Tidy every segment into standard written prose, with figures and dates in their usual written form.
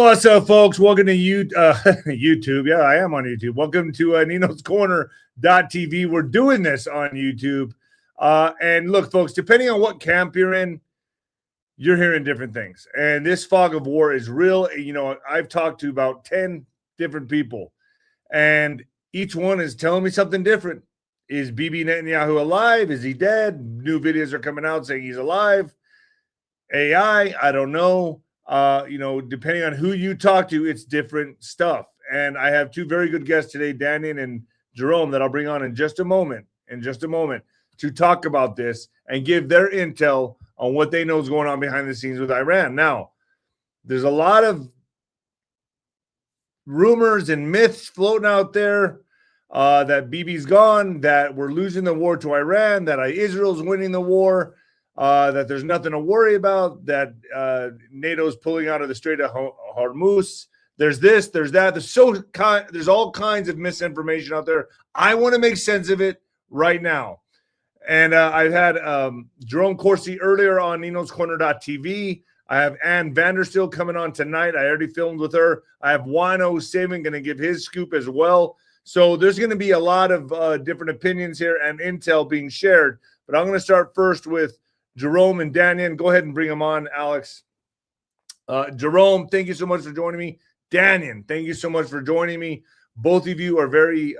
What's up, folks? Welcome to YouTube. Yeah, I am on YouTube. Welcome to 𝗬𝗏𝗠𝗃𝗏.tv. We're doing this on YouTube. And look, folks, depending on what camp you're in, you're hearing different things. And this fog of war is real. You know, I've talked to about 10 different people, and each one is telling me something different. Is Bibi Netanyahu alive? Is he dead? New videos are coming out saying he's alive. AI, I don't know. You know, depending on who you talk to, it's different stuff. And I have two very good guests today, Daniel and Jerome, that I'll bring on in just a moment, to talk about this and give their intel on what they know is going on behind the scenes with Iran. Now, there's a lot of rumors and myths floating out there that Bibi's gone, that we're losing the war to Iran, that Israel's winning the war. That there's nothing to worry about, that NATO's pulling out of the Strait of Hormuz. There's this, there's that. There's all kinds of misinformation out there. I want to make sense of it right now. And I've had Jerome Corsi earlier on Nino'sCorner.tv. I have Ann Vanderstiel coming on tonight. I already filmed with her. I have 𝗬𝗏 going to give his scoop as well. So there's going to be a lot of different opinions here and intel being shared. But I'm going to start first with Jerome and Daniel. Go ahead and bring them on, Alex. Jerome, thank you so much for joining me. Daniel, thank you so much for joining me. Both of you are very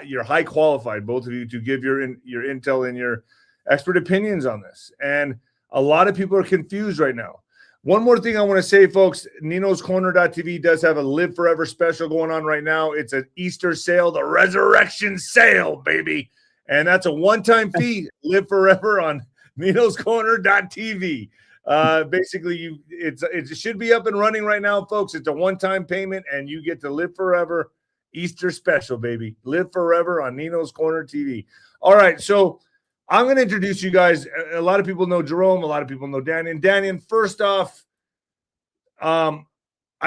you're high qualified, both of you, to give your intel and your expert opinions on this. And a lot of people are confused right now. One more thing I want to say, folks, Nino'sCorner.tv does have a Live Forever special going on right now. It's an Easter sale, the resurrection sale, baby. And that's a one-time fee. Live forever on Nino'sCorner.tv. Basically, it should be up and running right now, folks. It's a one-time payment, and you get to live forever. Easter special, baby. Live forever on Nino's Corner TV. All right, so I'm going to introduce you guys. A lot of people know Jerome. A lot of people know Daniel. Daniel, first off, I've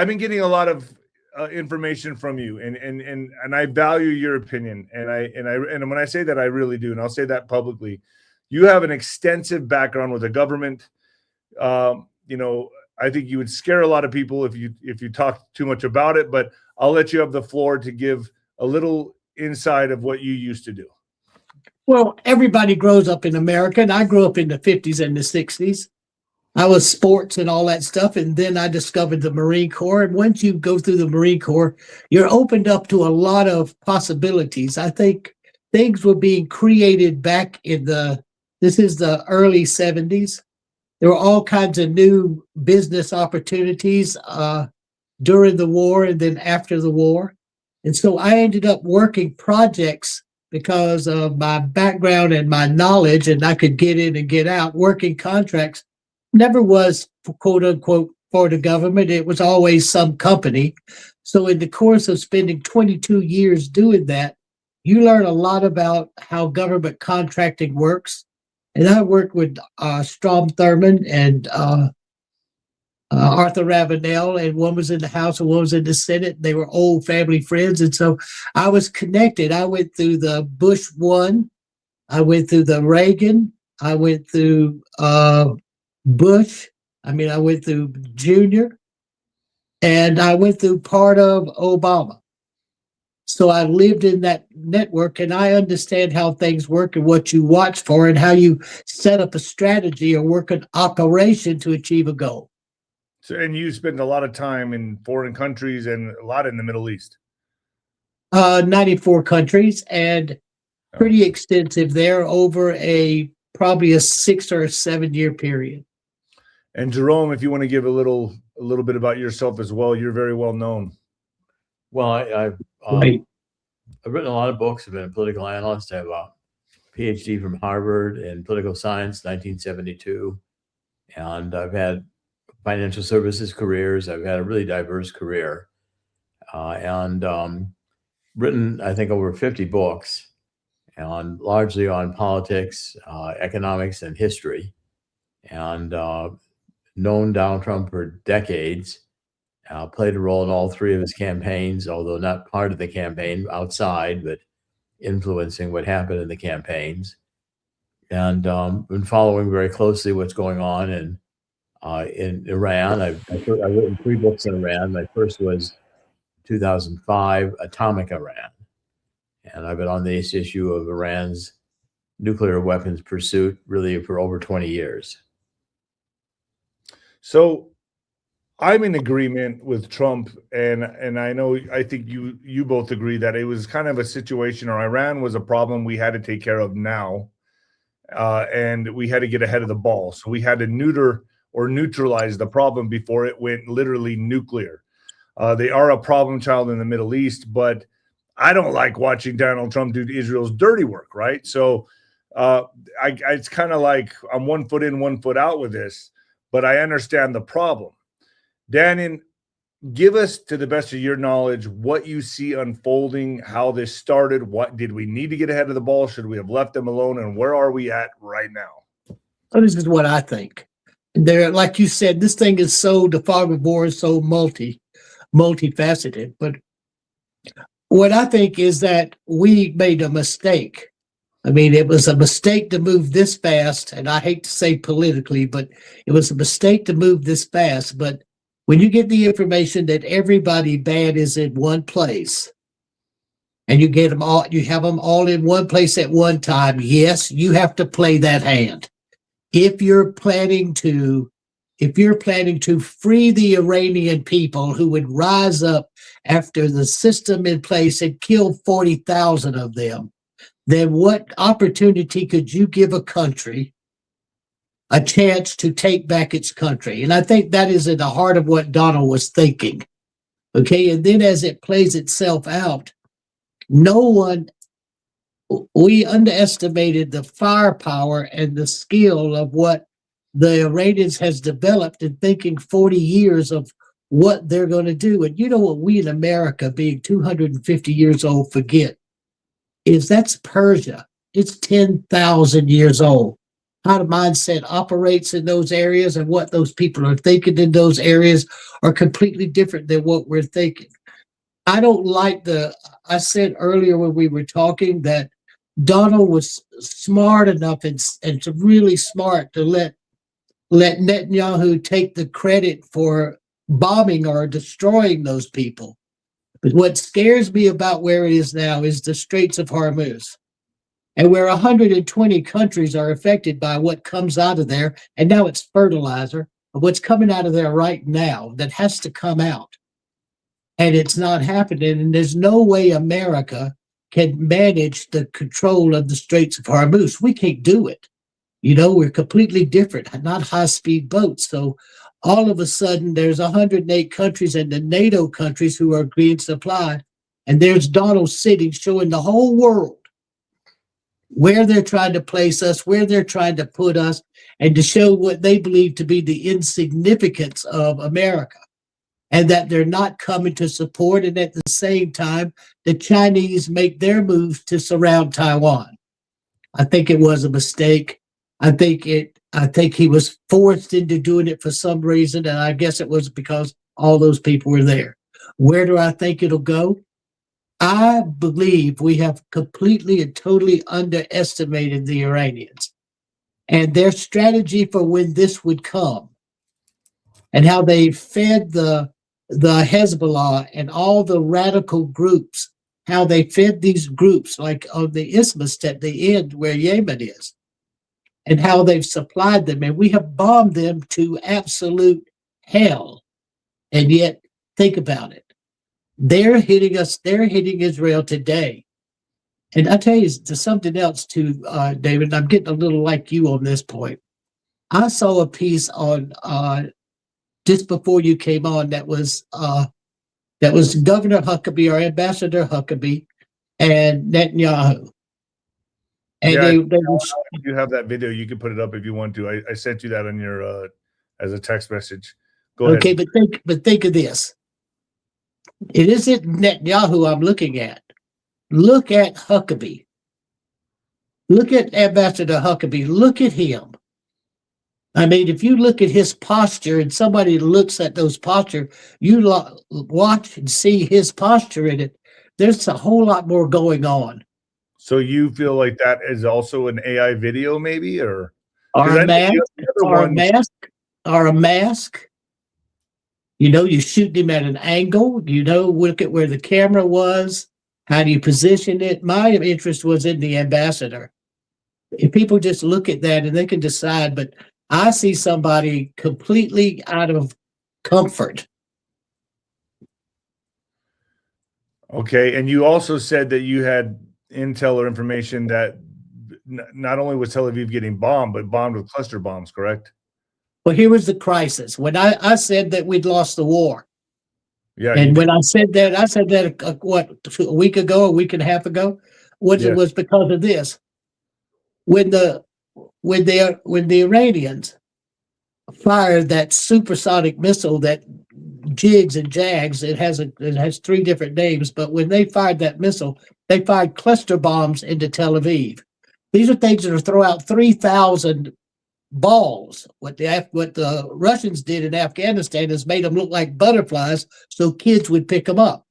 been getting a lot of information from you, and I value your opinion, and when I say that, I really do, and I'll say that publicly. You have an extensive background with the government. You know, I think you would scare a lot of people if you talk too much about it, but I'll let you have the floor to give a little insight of what you used to do. Well, everybody grows up in America, and I grew up in the 50s and the 60s. I was sports and all that stuff, and then I discovered the Marine Corps. And once you go through the Marine Corps, you're opened up to a lot of possibilities. I think things were being created back in this is the early 70s. There were all kinds of new business opportunities during the war and then after the war. And so I ended up working projects because of my background and my knowledge, and I could get in and get out, working contracts. Never was, quote unquote, for the government. It was always some company. So in the course of spending 22 years doing that, you learn a lot about how government contracting works. And I worked with 𝗬𝗏 and Arthur Ravenel, and one was in the House and one was in the Senate. They were old family friends. And so I was connected. I went through the Bush 1. I went through the Reagan. I went through Bush. I went through Junior, and I went through part of Obama. So I lived in that network, and I understand how things work and what you watch for and how you set up a strategy or work an operation to achieve a goal. So, and you spend a lot of time in foreign countries and a lot in the Middle East. 94 countries, and pretty extensive there over probably a 6 or 7 year period. And Jerome, if you want to give a little bit about yourself as well, you're very well known. Well, I've written a lot of books. I've been a political analyst. I have a PhD from Harvard in political science, 1972. And I've had financial services careers. I've had a really diverse career. And written, I think, over 50 books, and largely on politics, economics, and history. And known Donald Trump for decades. Played a role in all 3 of his campaigns, although not part of the campaign, outside, but influencing what happened in the campaigns. And been following very closely what's going on in In Iran. I've written 3 books in Iran. My first was 2005, Atomic Iran. And I've been on this issue of Iran's nuclear weapons pursuit really for over 20 years. So I'm in agreement with Trump, and I think you both agree that it was kind of a situation, or Iran was a problem we had to take care of now, and we had to get ahead of the ball. So we had to neutralize the problem before it went literally nuclear. They are a problem child in the Middle East, but I don't like watching Donald Trump do Israel's dirty work, right? So it's kind of like I'm 1 foot in, 1 foot out with this, but I understand the problem. Dannon, give us, to the best of your knowledge, what you see unfolding, how this started. What did we need to get ahead of the ball? Should we have left them alone? And where are we at right now? So this is what I think. There, like you said, this thing is so 𝗵𝗶𝗶𝗶 is so multifaceted. But what I think is that we made a mistake. I mean, it was a mistake to move this fast, and I hate to say politically, but it was a mistake to move this fast. But when you get the information that everybody bad is in one place, and you get them all, you have them all in one place at one time, yes, you have to play that hand. If you're planning to free the Iranian people who would rise up after the system in place and kill 40,000 of them, then what opportunity could you give a country a chance to take back its country? And I think that is at the heart of what Donald was thinking. Okay, and then as it plays itself out, we underestimated the firepower and the skill of what the Iranians has developed in thinking 40 years of what they're going to do. And you know what we in America, being 250 years old, forget is that's Persia. It's 10,000 years old. How the mindset operates in those areas and what those people are thinking in those areas are completely different than what we're thinking. I don't like I said earlier when we were talking that Donald was smart enough and really smart to let Netanyahu take the credit for bombing or destroying those people. But what scares me about where it is now is the Straits of Hormuz, and where 120 countries are affected by what comes out of there. And now it's fertilizer of what's coming out of there right now that has to come out. And it's not happening. And there's no way America can manage the control of the Straits of Hormuz. We can't do it. You know, we're completely different, not high-speed boats. So all of a sudden, there's 108 countries and the NATO countries who are being supplied. And there's Donald sitting showing the whole world where they're trying to place us, where they're trying to put us, and to show what they believe to be the insignificance of America, and that they're not coming to support. And at the same time, the Chinese make their moves to surround Taiwan. I think it was a mistake. I think he was forced into doing it for some reason, and I guess it was because all those people were there. Where do I think it'll go? I believe we have completely and totally underestimated the Iranians and their strategy for when this would come, and how they fed the Hezbollah and all the radical groups, how they fed these groups like on the isthmus at the end where Yemen is, and how they've supplied them. And we have bombed them to absolute hell. And yet, think about it. They're hitting us. They're hitting Israel today. And I tell you, to something else too, David, I'm getting a little like you on this point. I saw a piece on just before you came on that was Governor Huckabee or Ambassador Huckabee and Netanyahu. And yeah, they if you have that video, you can put it up if you want to. I sent you that on your as a text message. Go ahead. Okay, but think of this. It isn't Netanyahu I'm looking at. Look at Huckabee. Look at Ambassador Huckabee. Look at him. I mean, if you look at his posture and somebody looks at those posture, you watch and see his posture in it. There's a whole lot more going on. So you feel like that is also an AI video, maybe, or a mask? are a mask. You know, you shoot him at an angle. You know, look at where the camera was. How do you position it? My interest was in the ambassador. If people just look at that and they can decide, but I see somebody completely out of comfort. Okay, and you also said that you had intel or information that not only was Tel Aviv getting bombed, but bombed with cluster bombs, correct? Well, here was the crisis. When I said that we'd lost the war. Yeah. And when I said that a week ago, a week and a half ago, it was because of this. When the Iranians fired that supersonic missile, that jigs and jags, it has 3 different names, but when they fired that missile, they fired cluster bombs into Tel Aviv. These are things that will throw out 3,000 balls. What the Russians did in Afghanistan is made them look like butterflies so kids would pick them up.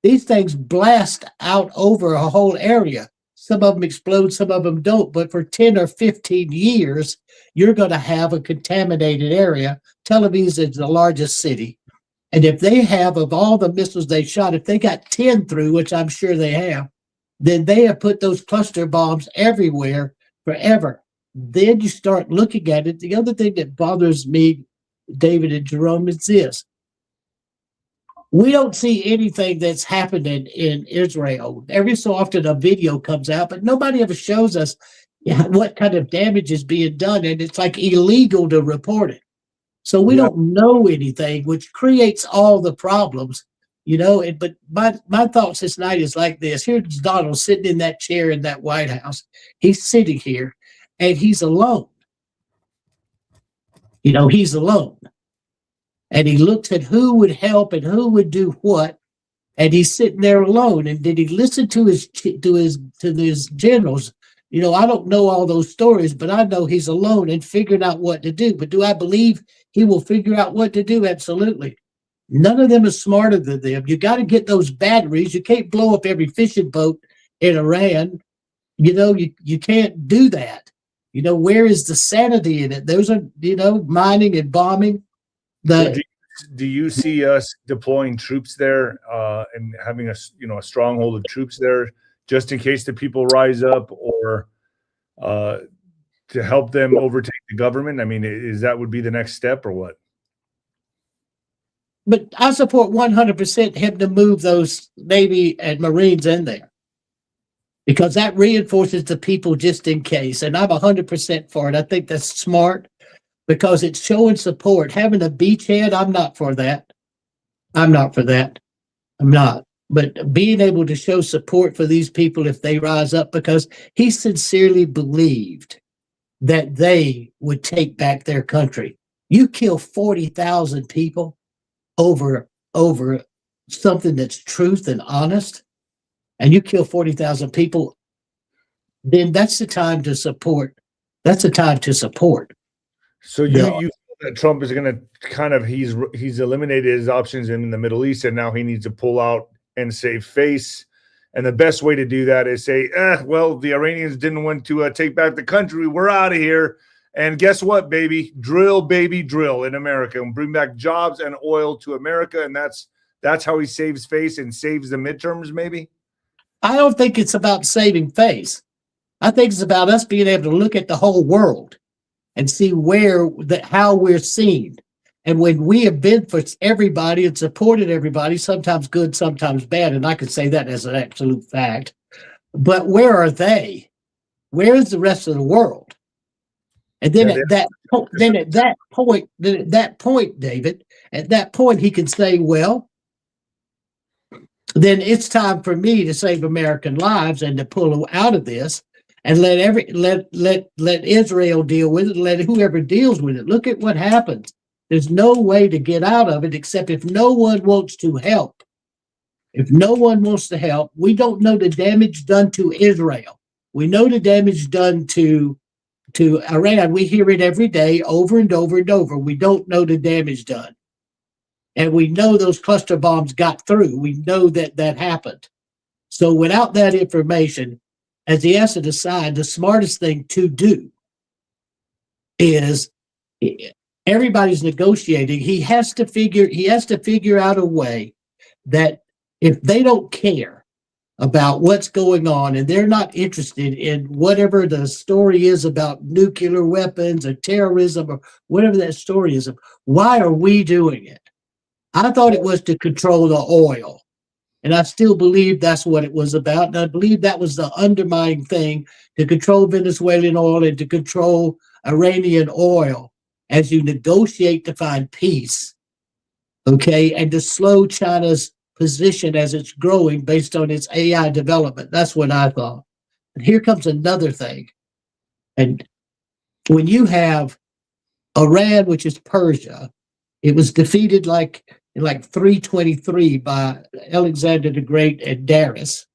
These things blast out over a whole area. Some of them explode, some of them don't, but for 10 or 15 years, you're going to have a contaminated area. Tel Aviv is the largest city. And if they have, of all the missiles they shot, if they got 10 through, which I'm sure they have, then they have put those cluster bombs everywhere forever. Then you start looking at it. The other thing that bothers me, David and Jerome, is this. We don't see anything that's happening in Israel. Every so often a video comes out, but nobody ever shows us what kind of damage is being done, and it's like illegal to report it. So we don't know anything, which creates all the problems, you know. But my thoughts this night is like this. Here's Donald sitting in that chair in that White House. He's sitting here, and he's alone. You know, he's alone. And he looks at who would help and who would do what, and he's sitting there alone. And did he listen to his generals? You know, I don't know all those stories, but I know he's alone and figuring out what to do. But do I believe he will figure out what to do? Absolutely. None of them is smarter than them. You got to get those batteries. You can't blow up every fishing boat in Iran. You know, you can't do that. You know, where is the sanity in it? Those are, you know, mining and bombing. Do you see us deploying troops there and having a stronghold of troops there just in case the people rise up, or to help them overtake the government? I mean, would be the next step, or what? But I support 100% him to move those Navy and Marines in there, because that reinforces the people just in case. And I'm 100% for it. I think that's smart, because it's showing support. Having a beachhead, I'm not for that. I'm not. But being able to show support for these people if they rise up, because he sincerely believed that they would take back their country. You kill 40,000 people over something that's truth and honest, and you kill 40,000 people, then that's the time to support. That's the time to support. So you feel that Trump is going to kind of, he's eliminated his options in the Middle East, and now he needs to pull out and save face. And the best way to do that is say, well, the Iranians didn't want to take back the country. We're out of here. And guess what, baby? Drill, baby, drill in America, and bring back jobs and oil to America. And that's how he saves face and saves the midterms, maybe? I don't think it's about saving face. I think it's about us being able to look at the whole world and see how we're seen. And when we have been for everybody and supported everybody, sometimes good, sometimes bad, and I can say that as an absolute fact, but where are they? Where is the rest of the world? And then at that point, David, at that point, he can say, well, then it's time for me to save American lives and to pull out of this and let Israel deal with it, let whoever deals with it. Look at what happens. There's no way to get out of it except if no one wants to help. If no one wants to help, we don't know the damage done to Israel. We know the damage done to Iran. We hear it every day over and over and over. We don't know the damage done. And we know those cluster bombs got through. We know that happened. So without that information, as he has to decide, the smartest thing to do is, everybody's negotiating. He has to figure out a way that if they don't care about what's going on and they're not interested in whatever the story is about nuclear weapons or terrorism or whatever that story is, why are we doing it? I thought it was to control the oil. And I still believe that's what it was about. And I believe that was the undermining thing, to control Venezuelan oil and to control Iranian oil as you negotiate to find peace, okay, and to slow China's position as it's growing based on its AI development. That's what I thought. And here comes another thing. And when you have Iran, which is Persia, it was defeated in 323 by Alexander the Great and Darius,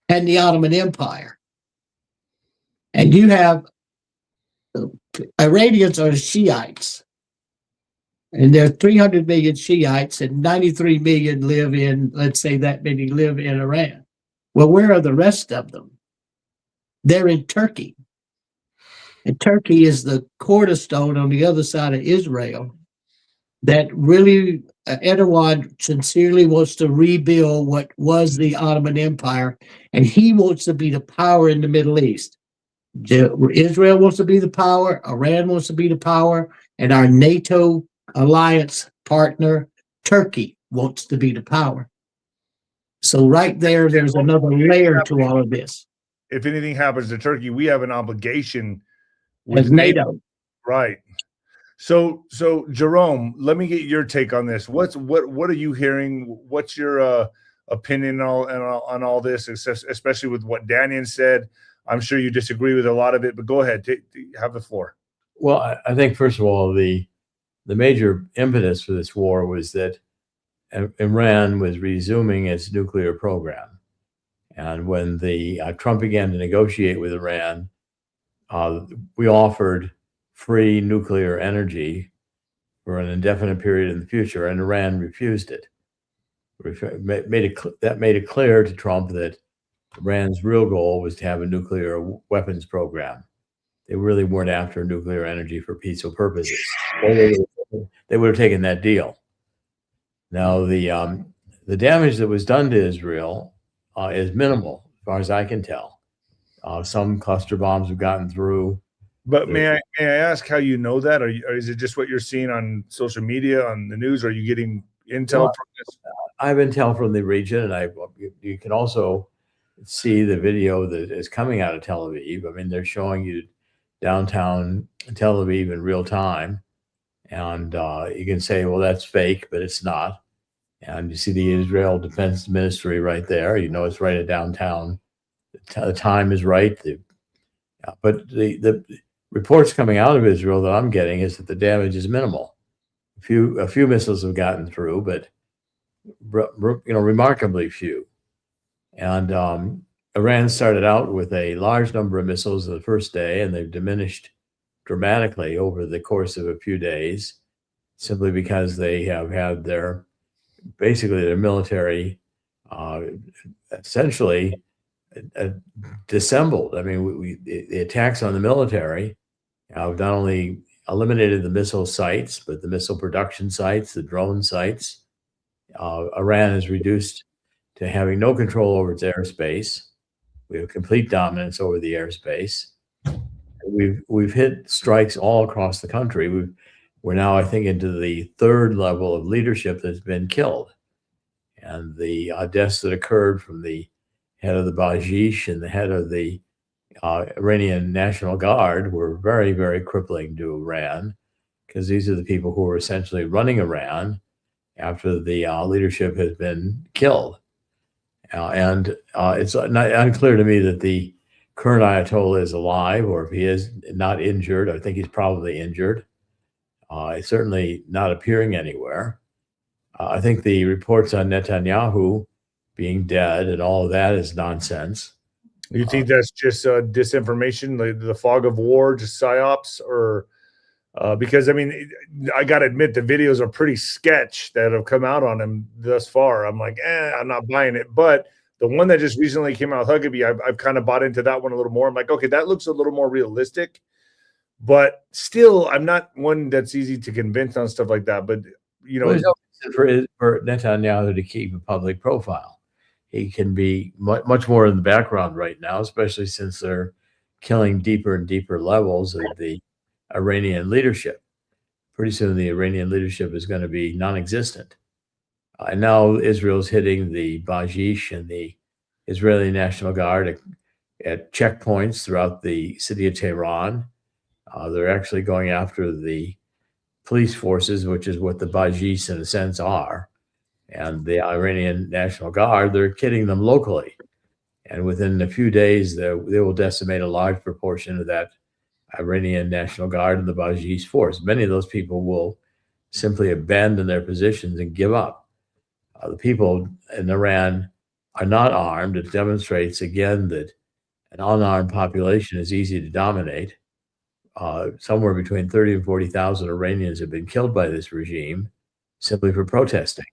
and the Ottoman Empire. And you have Iranians are Shiites, and there are 300 million Shiites, and 93 million live in, let's say that many live in Iran. Well, where are the rest of them? They're in Turkey. And Turkey is the cornerstone on the other side of Israel that really Erdogan sincerely wants to rebuild what was the Ottoman Empire, and he wants to be the power in the Middle East. Israel wants to be the power, Iran wants to be the power, and our NATO alliance partner, Turkey, wants to be the power. So right there's another layer to all of this. If anything happens to Turkey, we have an obligation with As NATO. Right. So Jerome, let me get your take on this. What are you hearing? What's your opinion on all this, especially with what Daniel said? I'm sure you disagree with a lot of it, but go ahead, have the floor. Well, I think first of all, the major impetus for this war was that Iran was resuming its nuclear program, and when the Trump began to negotiate with Iran, we offered free nuclear energy for an indefinite period in the future, and Iran refused it. That made it clear to Trump that Iran's real goal was to have a nuclear weapons program. They really weren't after nuclear energy for peaceful purposes. They would have taken that deal. Now, the damage that was done to Israel is minimal, as far as I can tell. Some cluster bombs have gotten through. But may I ask how you know that? Or is it just what you're seeing on social media, on the news? Or are you getting intel from this? I have intel from the region, and you can also see the video that is coming out of Tel Aviv. I mean, they're showing you downtown Tel Aviv in real time, and you can say, well, that's fake, but it's not. And you see the Israel Defense Ministry right there. You know, it's right at downtown. The time is right. But the reports coming out of Israel that I'm getting is that the damage is minimal. A few missiles have gotten through, but remarkably few. And Iran started out with a large number of missiles the first day, and they've diminished dramatically over the course of a few days, simply because they have had their military essentially dissembled. I mean, the attacks on the military have not only eliminated the missile sites, but the missile production sites, the drone sites. Iran is reduced to having no control over its airspace. We have complete dominance over the airspace. We've hit strikes all across the country. We're now, I think, into the third level of leadership that's been killed. And the deaths that occurred from the head of the 𝗵𝗲 and the head of the Iranian National Guard were very, very crippling to Iran, because these are the people who are essentially running Iran after the leadership has been killed. And it's unclear to me that the current Ayatollah is alive, or if he is not injured. I think he's probably injured. He's certainly not appearing anywhere. I think the reports on Netanyahu being dead and all of that is nonsense. You think that's just disinformation, the fog of war, just psyops, or because I mean, I got to admit the videos are pretty sketch that have come out on him thus far. I'm like, I'm not buying it. But the one that just recently came out, 𝗬𝗶𝗶𝗶, I've kind of bought into that one a little more. I'm like, okay, that looks a little more realistic. but still, I'm not one that's easy to convince on stuff like that. But you know, Well, there's no reason for Netanyahu to keep a public profile. He can be much more in the background right now, especially since they're killing deeper and deeper levels of the Iranian leadership. Pretty soon, the Iranian leadership is going to be non-existent. And now Israel's hitting the 𝗵𝗲𝗍 and the Israeli National Guard at checkpoints throughout the city of Tehran. They're actually going after the police forces, which is what the 𝗵𝗲𝗍 in a sense are. And the Iranian National Guard, they're kidding them locally. And within a few days, they will decimate a large proportion of that Iranian National Guard and the 𝗵𝗲𝗍's force. Many of those people will simply abandon their positions and give up. The people in Iran are not armed. It demonstrates again that an unarmed population is easy to dominate. Somewhere between 30 and 40,000 Iranians have been killed by this regime simply for protesting.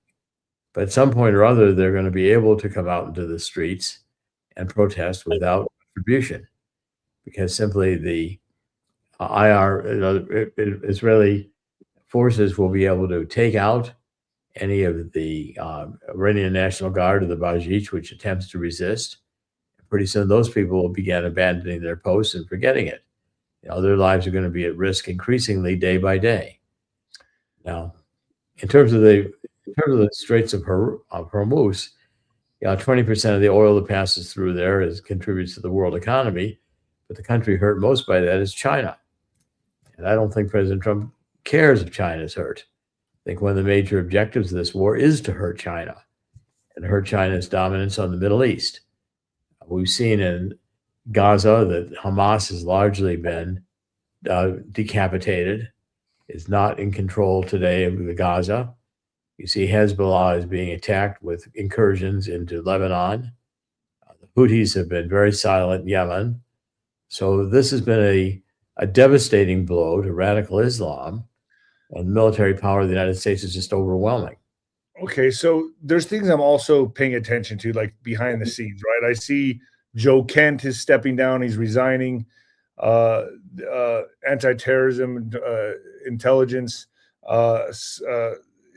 But at some point or other, they're going to be able to come out into the streets and protest without retribution, because simply the Israeli forces will be able to take out any of the Iranian National Guard or the 𝗵𝗲𝗍, which attempts to resist. Pretty soon, those people will begin abandoning their posts and forgetting it. Their lives are going to be at risk increasingly day by day. Now, in terms of the Straits of Hormuz, 20% of the oil that passes through there contributes to the world economy, but the country hurt most by that is China. And I don't think President Trump cares if China's hurt. I think one of the major objectives of this war is to hurt China and hurt China's dominance on the Middle East. We've seen in Gaza that Hamas has largely been decapitated, is not in control today of the Gaza. You see Hezbollah is being attacked with incursions into Lebanon. The Houthis have been very silent in Yemen. So this has been a devastating blow to radical Islam, and the military power of the United States is just overwhelming. Okay, so there's things I'm also paying attention to, like behind the scenes, right? I see Joe Kent is stepping down; he's resigning. Anti-terrorism intelligence.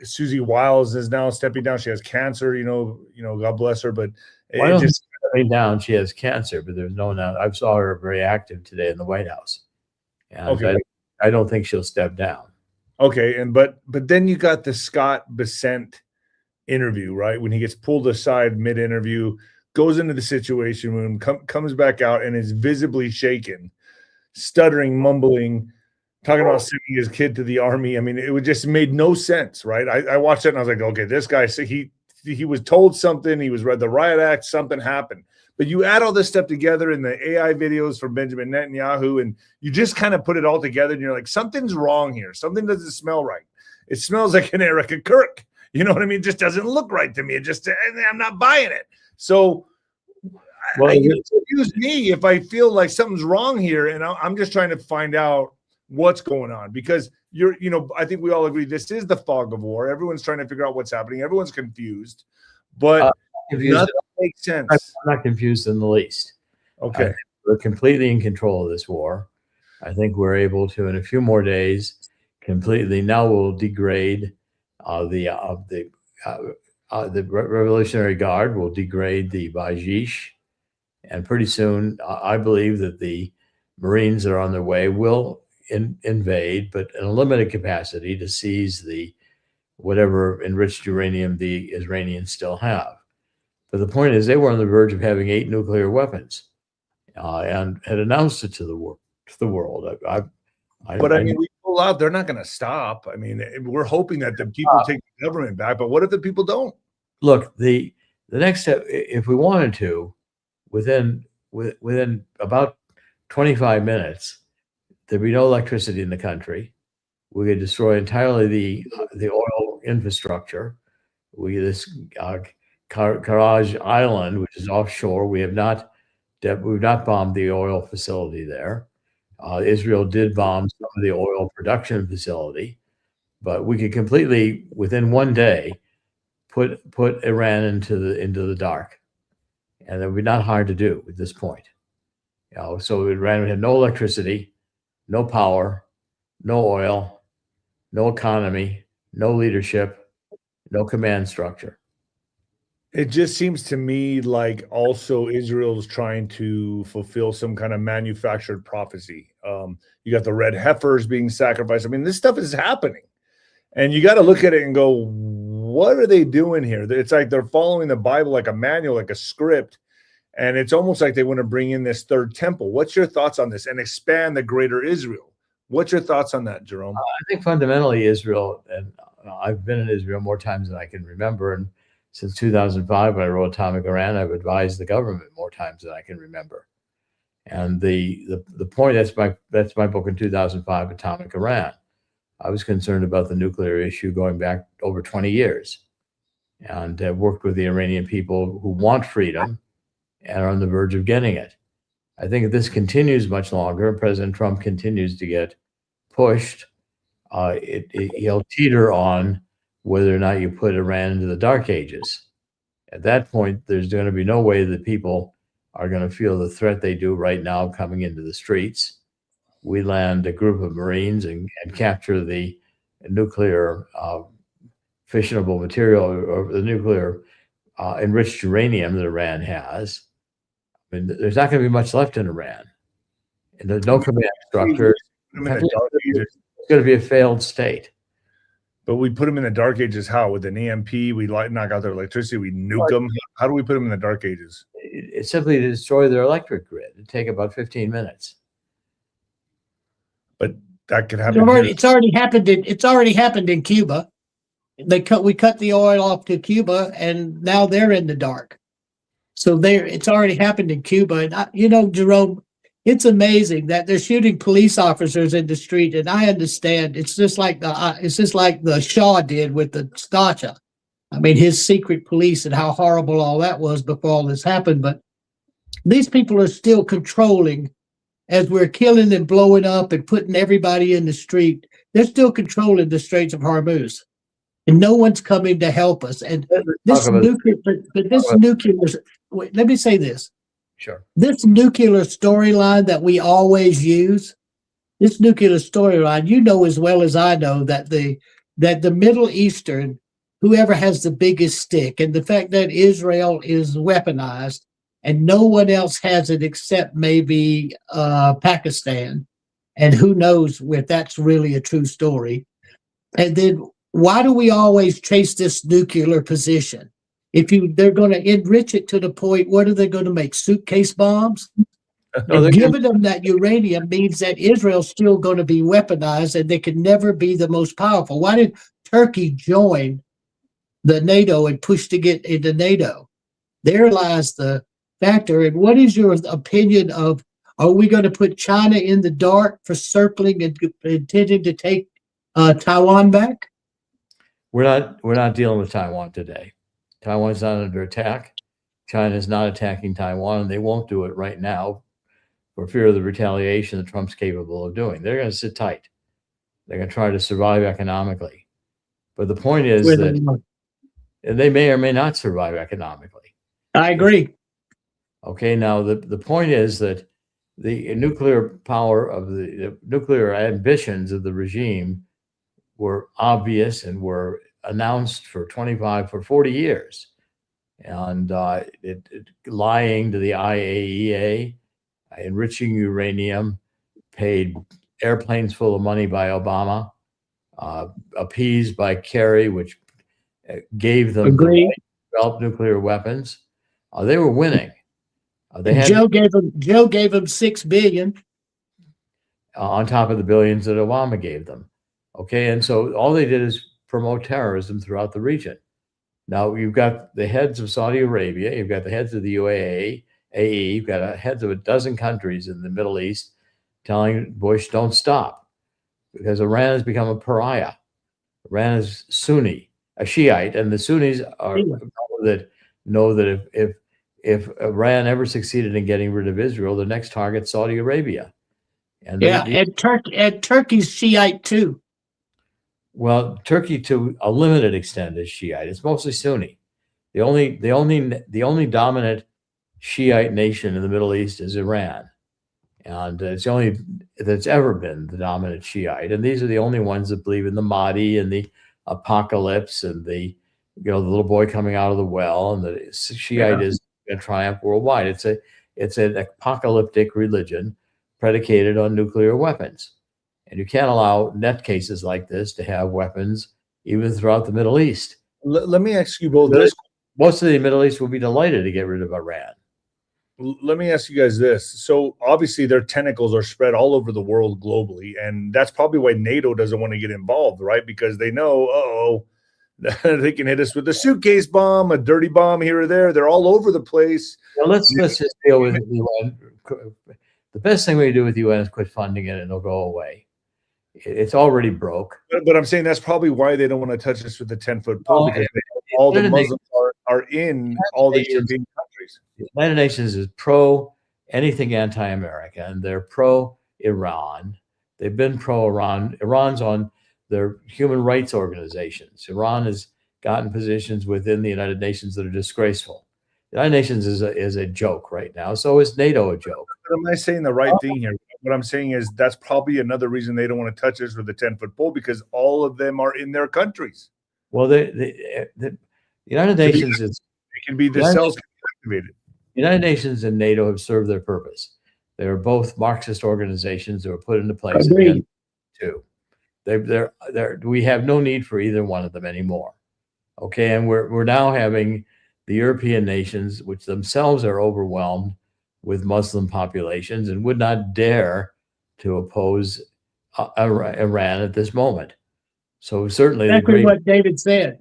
Susie Wiles is now stepping down. She has cancer. God bless her. But Why don't just stepping down? She has cancer, but there's no doubt. I saw her very active today in the White House, and okay. I don't think she'll step down. Okay, but then you got the 𝗧𝗵𝗶𝗹 interview, right? When he gets pulled aside mid-interview, goes into the Situation Room, comes back out, and is visibly shaken, stuttering, mumbling, talking about sending his kid to the army. I mean, it just made no sense, right? I watched it and I was like, okay, this guy, he was told something, he was read the riot act, something happened. But you add all this stuff together in the AI videos from Benjamin Netanyahu, and you just kind of put it all together, and you're like, something's wrong here. Something doesn't smell right. It smells like an Erica Kirk. You know what I mean? It just doesn't look right to me. I'm not buying it. So excuse me if I feel like something's wrong here, and I'm just trying to find out what's going on, because I think we all agree this is the fog of war. Everyone's trying to figure out what's happening. Everyone's confused, but nothing makes sense. I'm not confused in the least. Okay. We're completely in control of this war. I think we're able to, in a few more days, completely. Now we'll degrade the Revolutionary Guard will degrade the 𝗵𝗲𝗍, and pretty soon, I believe that the Marines that are on their way will invade, but in a limited capacity, to seize whatever enriched uranium the Iranians still have. But the point is, they were on the verge of having 8 nuclear weapons, and had announced it to the world. But we pull out, they're not going to stop. I mean, we're hoping that the people take the government back, but what if the people don't? Look, the next step, if we wanted to, within about 25 minutes, there'd be no electricity in the country. We could destroy entirely the oil infrastructure. This Karaj Island, which is offshore, we've not bombed the oil facility there. Israel did bomb some of the oil production facility, but we could completely, within one day, put Iran into the dark, and that would be not hard to do at this point. So Iran would have no electricity, no power, no oil, no economy, no leadership, no command structure. It just seems to me like also Israel's trying to fulfill some kind of manufactured prophecy. You got the red heifers being sacrificed. I mean, this stuff is happening. And you got to look at it and go, what are they doing here? It's like they're following the Bible like a manual, like a script. And it's almost like they want to bring in this third temple. What's your thoughts on this? And expand the greater Israel. What's your thoughts on that, Jerome? I think fundamentally Israel, and I've been in Israel more times than I can remember. And since 2005, when I wrote Atomic Iran, I've advised the government more times than I can remember. And the point, that's my book in 2005, Atomic Iran. I was concerned about the nuclear issue going back over 20 years, and worked with the Iranian people who want freedom and are on the verge of getting it. I think if this continues much longer, President Trump continues to get pushed, he'll teeter on whether or not you put Iran into the dark ages. At that point, there's going to be no way that people are going to feel the threat they do right now coming into the streets. We land a group of Marines and capture the nuclear fissionable material, or the nuclear enriched uranium that Iran has. I mean, there's not going to be much left in Iran. And there's no command structure. It's going to be a failed state. But we put them in the dark ages how? With an EMP, we knock out their electricity, we nuke them. How do we put them in the dark ages? It's simply to destroy their electric grid. It'd take about 15 minutes. But that could happen. It's already happened. It's already happened in Cuba. We cut the oil off to Cuba, and now they're in the dark. So it's already happened in Cuba. And Jerome, it's amazing that they're shooting police officers in the street. And I understand it's just like the Shah did with the 𝗧𝗵𝗶𝗹. I mean, his secret police and how horrible all that was before all this happened. But these people are still controlling. As we're killing and blowing up and putting everybody in the street, they're still controlling the Straits of Hormuz, and no one's coming to help us. And this nuclear, let me say this. Sure. This nuclear storyline that we always use, this nuclear storyline, you know as well as I know that the Middle Eastern, whoever has the biggest stick, and the fact that Israel is weaponized, and no one else has it except maybe Pakistan. And who knows if that's really a true story. And then why do we always chase this nuclear position? They're going to enrich it to the point, what are they going to make, suitcase bombs? No, giving them that uranium means that Israel's still going to be weaponized and they can never be the most powerful. Why did Turkey join the NATO and push to get into NATO? There lies the factor. And what is your opinion of, are we going to put China in the dark for circling and intending to take Taiwan back? We're not dealing with Taiwan today. Taiwan's not under attack. China's not attacking Taiwan, and they won't do it right now for fear of the retaliation that Trump's capable of doing. They're going to sit tight. They're going to try to survive economically. But the point is that they may or may not survive economically. I agree. Okay, now the point is that the nuclear power of the nuclear ambitions of the regime were obvious and were announced for 40 years. And lying to the IAEA, enriching uranium, paid airplanes full of money by Obama, appeased by Kerry, which gave them the right to develop nuclear weapons. They were winning. Joe gave them $6 billion on top of the billions that Obama gave them. Okay, and so all they did is promote terrorism throughout the region. Now you've got the heads of Saudi Arabia, you've got the heads of the UAE, you've got heads of a dozen countries in the Middle East telling Bush, don't stop, because Iran has become a pariah. Iran is Sunni, a Shiite, and the Sunnis know that if Iran ever succeeded in getting rid of Israel, the next target's Saudi Arabia. And Turkey's Shiite too. Well, Turkey to a limited extent is Shiite. It's mostly Sunni. The only dominant Shiite nation in the Middle East is Iran. And it's the only that's ever been the dominant Shiite. And these are the only ones that believe in the Mahdi and the apocalypse and the little boy coming out of the well, and the Shiite is going to triumph worldwide. It's an apocalyptic religion predicated on nuclear weapons. And you can't allow net cases like this to have weapons even throughout the Middle East. Let me ask you both this. Most of the Middle East will be delighted to get rid of Iran. Let me ask you guys this. So obviously their tentacles are spread all over the world globally, and that's probably why NATO doesn't want to get involved, right? Because they know, they can hit us with a suitcase bomb, a dirty bomb here or there. They're all over the place. Now let's just deal with the UN. The best thing we can do with the UN is quit funding it, and it'll go away. It's already broke. But I'm saying that's probably why they don't want to touch us with the 10-foot pole, because all the Muslims are in all the European countries. The United Nations is pro anything anti-American, and they're pro-Iran. They've been pro-Iran. Iran's on their human rights organizations. Iran has gotten positions within the United Nations that are disgraceful. The United Nations is a joke right now. So is NATO a joke. But am I saying the right thing here? What I'm saying is that's probably another reason they don't want to touch us with the 10-foot pole, because all of them are in their countries. Well, the United Nations is it can be the cells activated. The United Nations and NATO have served their purpose. They are both Marxist organizations that were put into place again too. We have no need for either one of them anymore. Okay, and we're now having the European nations, which themselves are overwhelmed with Muslim populations and would not dare to oppose Iran at this moment. So certainly exactly what David said.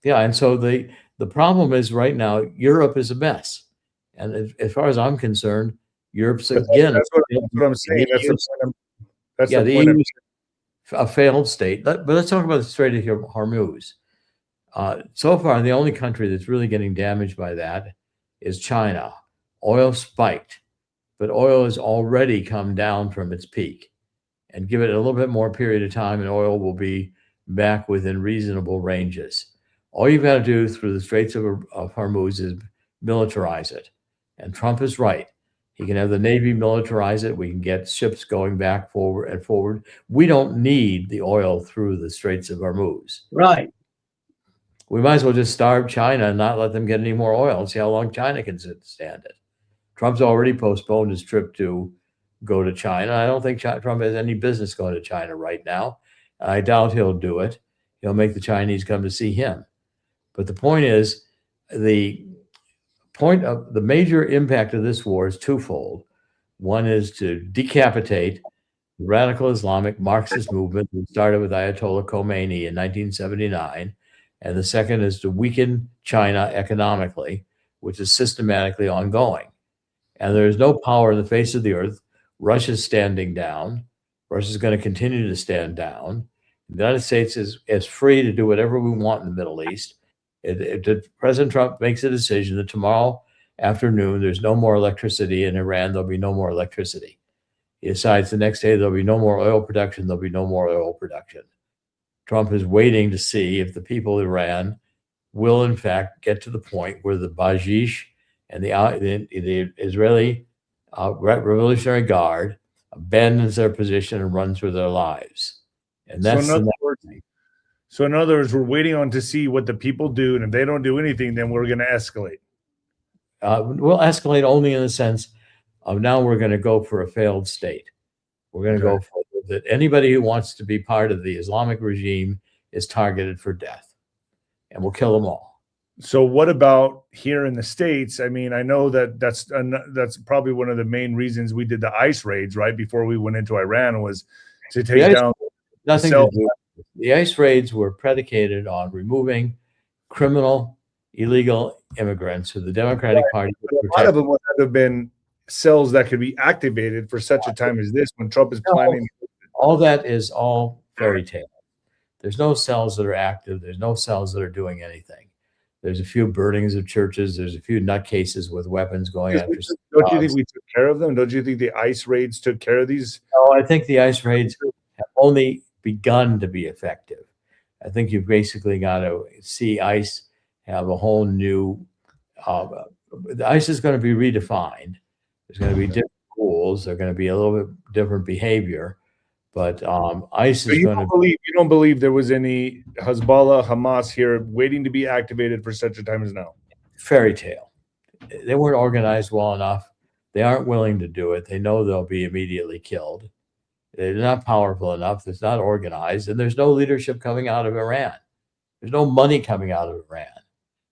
Yeah, and so the problem is right now Europe is a mess, and as far as I'm concerned, Europe's again. That's what I'm saying. That's the the point. EU is a failed state. But let's talk about the Strait of Hormuz. So far, the only country that's really getting damaged by that is China. Oil spiked, but oil has already come down from its peak. And give it a little bit more period of time, and oil will be back within reasonable ranges. All you've got to do through the Straits of Hormuz is militarize it. And Trump is right. He can have the Navy militarize it. We can get ships going back forward and forward. We don't need the oil through the Straits of Hormuz. Right. We might as well just starve China and not let them get any more oil and see how long China can stand it. Trump's already postponed his trip to go to China. I don't think Trump has any business going to China right now. I doubt he'll do it. He'll make the Chinese come to see him. But the point is, the major impact of this war is twofold. One is to decapitate the radical Islamic Marxist movement that started with Ayatollah Khomeini in 1979. And the second is to weaken China economically, which is systematically ongoing. And there is no power in the face of the earth. Russia's standing down. Russia's going to continue to stand down. The United States is free to do whatever we want in the Middle East. President Trump makes a decision that tomorrow afternoon there's no more electricity in Iran, there'll be no more electricity. He decides the next day there'll be no more oil production, there'll be no more oil production. Trump is waiting to see if the people of Iran will in fact get to the point where the 𝗲𝗍ci and the Israeli Revolutionary Guard abandons their position and runs for their lives. And that's So in other words, we're waiting on to see what the people do, and if they don't do anything, then we're going to escalate. We'll escalate only in the sense of now we're going to go for a failed state. We're going to go for that. Anybody who wants to be part of the Islamic regime is targeted for death, and we'll kill them all. So what about here in the States? I mean, I know that's probably one of the main reasons we did the ICE raids right before we went into Iran, was to take down. Nothing to do. The ICE raids were predicated on removing criminal, illegal immigrants who the Democratic Party. A lot of them would have been cells that could be activated for such a time as this, when Trump is planning. All that is all fairy tale. There's no cells that are active. There's no cells that are doing anything. There's a few burnings of churches. There's a few nutcases with weapons going after. Don't you think we took care of them? Don't you think the ICE raids took care of these? No, I think the ICE raids have only begun to be effective. I think you've basically got to see ICE have a whole new. The ICE is going to be redefined. There's going to be different rules. rules. They're going to be a little bit different behavior, but ICE So is going to. You don't believe there was any Hezbollah, Hamas here waiting to be activated for such a time as now? Fairy tale. They weren't organized well enough. They aren't willing to do it. They know they'll be immediately killed. They're not powerful enough. It's not organized, and there's no leadership coming out of Iran. There's no money coming out of Iran.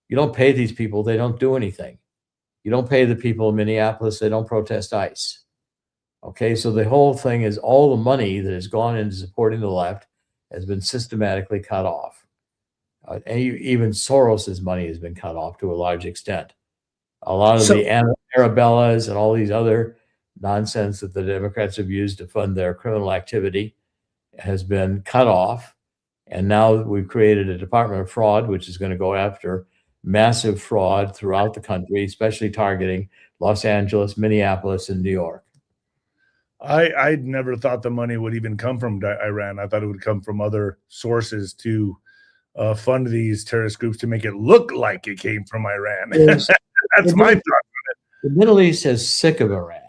You don't pay these people, they don't do anything. You don't pay the people in Minneapolis, they don't protest ICE. Okay, so the whole thing is all the money that has gone into supporting the left has been systematically cut off. And even Soros's money has been cut off to a large extent. A lot of the 𝗬𝗶𝗱𝗲s and all these other nonsense that the Democrats have used to fund their criminal activity has been cut off. And now we've created a Department of Fraud, which is going to go after massive fraud throughout the country, especially targeting Los Angeles, Minneapolis, and New York. I never thought the money would even come from Iran. I thought it would come from other sources to fund these terrorist groups to make it look like it came from Iran. Yes. That's my thought. The Middle East is sick of Iran.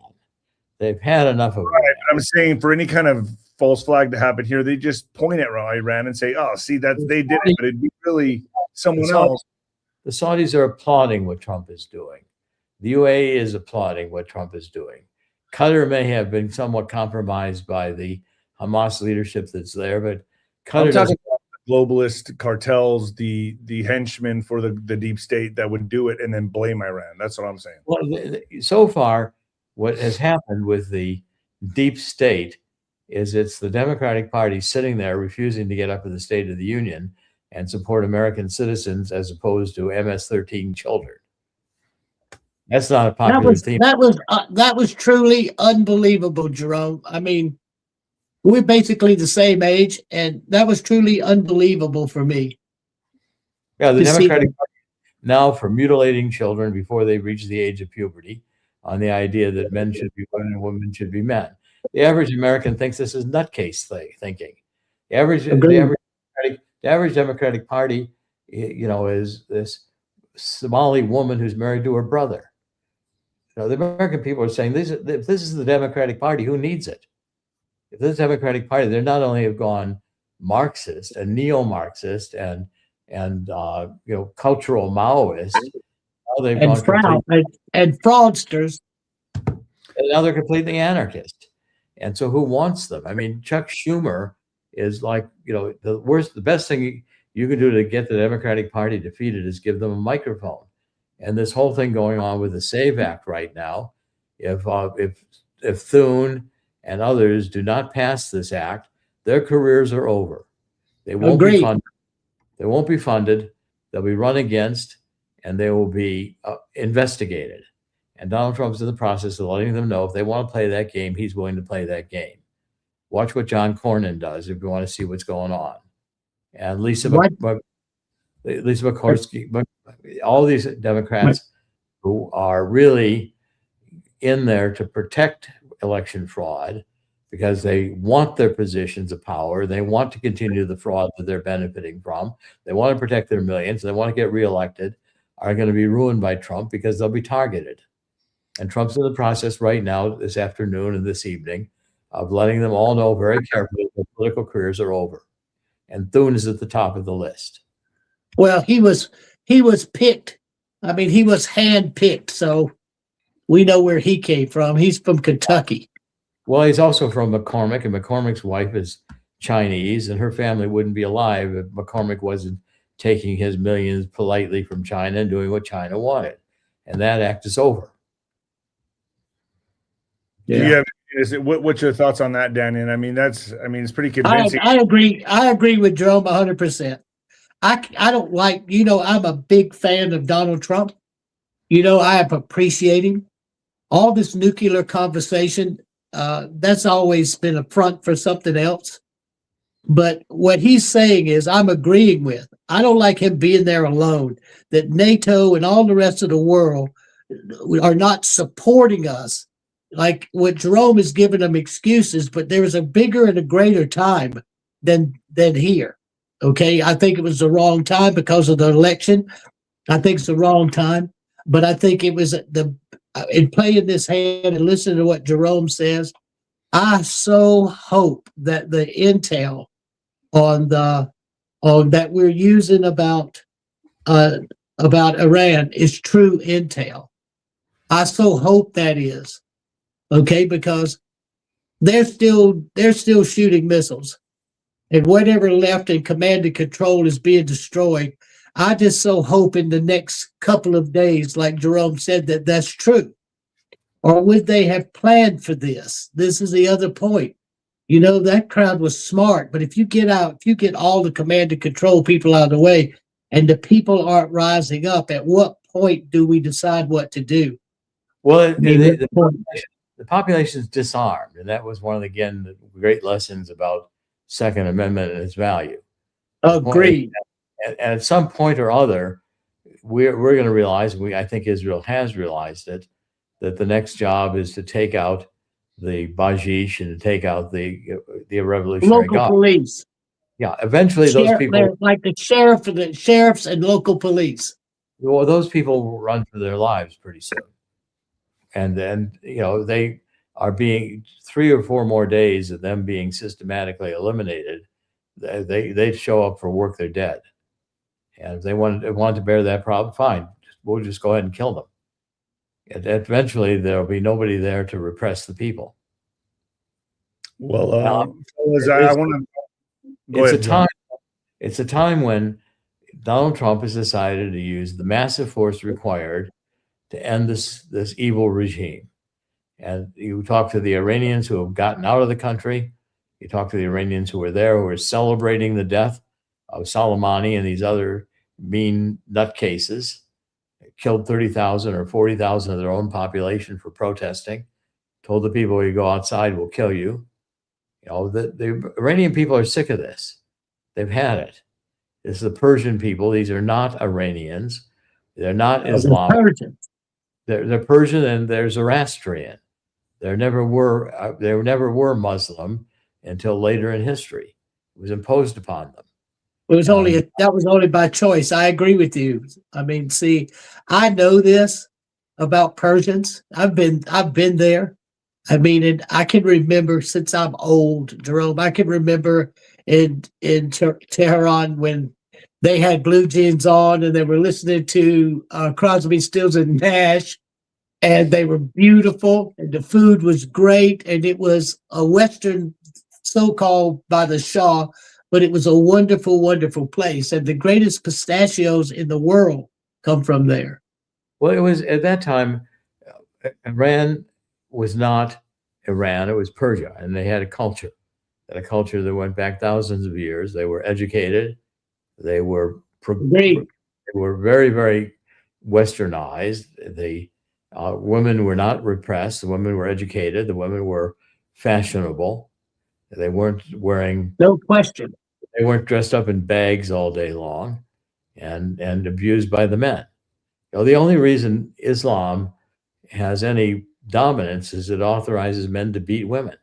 They've had enough of Iran. I'm saying for any kind of false flag to happen here, they just point at Iran and say, "Oh, see, that they did it," but it'd be really someone else. The Saudis are applauding what Trump is doing. The UAE is applauding what Trump is doing. Qatar may have been somewhat compromised by the Hamas leadership that's there, but Qatar doesn't. Globalist cartels, the henchmen for the deep state that would do it and then blame Iran. That's what I'm saying. Well, so far, what has happened with the deep state is it's the Democratic Party sitting there refusing to get up in the State of the Union and support American citizens as opposed to MS-13 children. That's not a popular theme. That was truly unbelievable, Jerome. I mean, we're basically the same age, and that was truly unbelievable for me. Yeah, the Democratic Party now for mutilating children before they reach the age of puberty on the idea that men should be women and women should be men. The average American thinks this is nutcase thinking. The average Democratic Party, you know, is this Somali woman who's married to her brother. You know, the American people are saying, if this is the Democratic Party, who needs it? If this Democratic Party, they're not only have gone Marxist and neo-Marxist and you know, cultural Maoist, now they've gone fraudsters, and now they're completely anarchist. And so, who wants them? I mean, Chuck Schumer is like, you know, the best thing you can do to get the Democratic Party defeated is give them a microphone. And this whole thing going on with the SAVE Act right now, if Thune and others do not pass this act, their careers are over. They won't be funded. They won't be funded. They'll be run against, and they will be investigated. And Donald Trump's in the process of letting them know if they want to play that game, he's willing to play that game. Watch what John Cornyn does if you want to see what's going on. And 𝗬𝗃𝗃𝗃𝗃, all these Democrats who are really in there to protect election fraud because they want their positions of power. They want to continue the fraud that they're benefiting from. They want to protect their millions. They want to get reelected, are going to be ruined by Trump because they'll be targeted. And Trump's in the process right now, this afternoon and this evening, of letting them all know very carefully that political careers are over. And Thune is at the top of the list. Well, he was picked. I mean, he was handpicked, so we know where he came from. He's from Kentucky. Well, he's also from McCormick, and McCormick's wife is Chinese, and her family wouldn't be alive if McCormick wasn't taking his millions politely from China and doing what China wanted. And that act is over. Yeah. What's your thoughts on that, Daniel? I mean, it's pretty convincing. I agree with Jerome 100%. I don't like, you know, I'm a big fan of Donald Trump. You know, I appreciate him. All this nuclear conversation, that's always been a front for something else. But what he's saying is I'm agreeing with. I don't like him being there alone, that NATO and all the rest of the world are not supporting us. Like what Jerome is giving them excuses, but there is a bigger and a greater time than here. Okay, I think it was the wrong time because of the election. I think it's the wrong time. but I think it was in playing this hand and listening to what Jerome says, I so hope that the intel on that we're using about Iran is true intel. I so hope that is okay, because they're still shooting missiles, and whatever left in command and control is being destroyed. I just so hope in the next couple of days, like Jerome said, that that's true. Or would they have planned for this? This is the other point. You know, that crowd was smart, but if you get all the command and control people out of the way and the people aren't rising up, at what point do we decide what to do? Well, the population is disarmed, and that was one of the great lessons about Second Amendment and its value. Agreed. And at some point or other, we're going to realize, I think Israel has realized it, that the next job is to take out the 𝗵𝗲𝗍 and to take out the Revolutionary Guard. Local police. Yeah, eventually those people, like the sheriffs and local police. Well, those people will run for their lives pretty soon. And then, you know, they are being 3 or 4 more days of them being systematically eliminated. They show up for work, they're dead. And if they want to bear that problem, fine. We'll just go ahead and kill them. And eventually, there'll be nobody there to repress the people. Well, I want to. It's a time when Donald Trump has decided to use the massive force required to end this evil regime. And you talk to the Iranians who have gotten out of the country. You talk to the Iranians who were there, who are celebrating the death of Soleimani and these other mean nutcases. Killed 30,000 or 40,000 of their own population for protesting. Told the people, you go outside, we'll kill you. You know, the Iranian people are sick of this. They've had it. This is the Persian people. These are not Iranians. They're not Islamic. They're Persian and they're Zoroastrian. They never were Muslim until later in history. It was imposed upon them. It was that was only by choice. I agree with you. I mean, see, I know this about Persians. I've been there. I mean, and I can remember since I'm old, Jerome. I can remember in Tehran when they had blue jeans on and they were listening to Crosby, Stills and Nash, and they were beautiful, and the food was great, and it was a Western, so-called by the Shah. But it was a wonderful, wonderful place. And the greatest pistachios in the world come from there. Well, it was at that time, Iran was not Iran, it was Persia. And they had a culture that went back thousands of years. They were educated. They were very, very westernized. The women were not repressed. The women were educated. The women were fashionable. They weren't wearing, no question. They weren't dressed up in bags all day long and abused by the men. You know, the only reason Islam has any dominance is it authorizes men to beat women.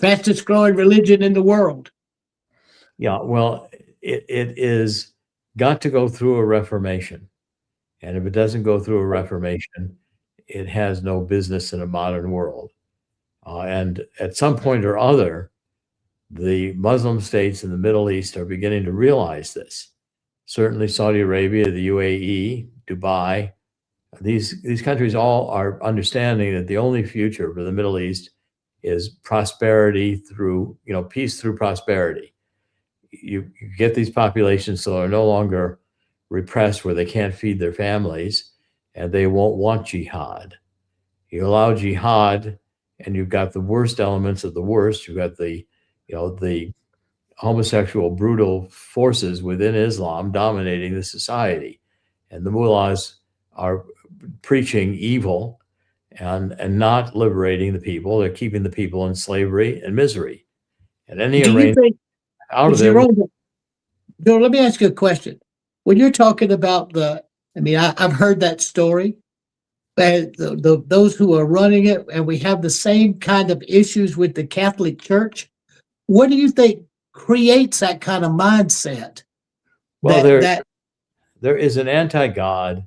Fastest growing religion in the world. Yeah, well, it is got to go through a reformation. And if it doesn't go through a reformation, it has no business in a modern world. And at some point or other, the Muslim states in the Middle East are beginning to realize this. Certainly Saudi Arabia, the UAE, Dubai, these countries all are understanding that the only future for the Middle East is prosperity through, peace through prosperity. You get these populations so they're no longer repressed where they can't feed their families, and they won't want jihad. You allow jihad, and you've got the worst elements of the worst. You've got the homosexual, brutal forces within Islam dominating the society. And the mullahs are preaching evil and not liberating the people. They're keeping the people in slavery and misery. And any arrangement out of there. Bill, let me ask you a question. When you're talking about I've heard that story. Those who are running it, and we have the same kind of issues with the Catholic Church. What do you think creates that kind of mindset? Well, there is an anti-God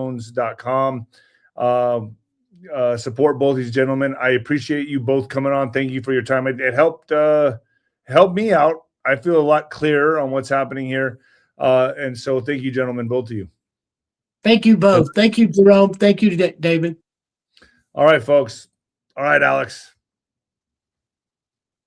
alexjones.com. Support both these gentlemen. I appreciate you both coming on. Thank you for your time. It helped me out. I feel a lot clearer on what's happening here. And so thank you, gentlemen, both of you. Thank you both. Thank you, Jerome. Thank you, David. All right, folks. All right, Alex.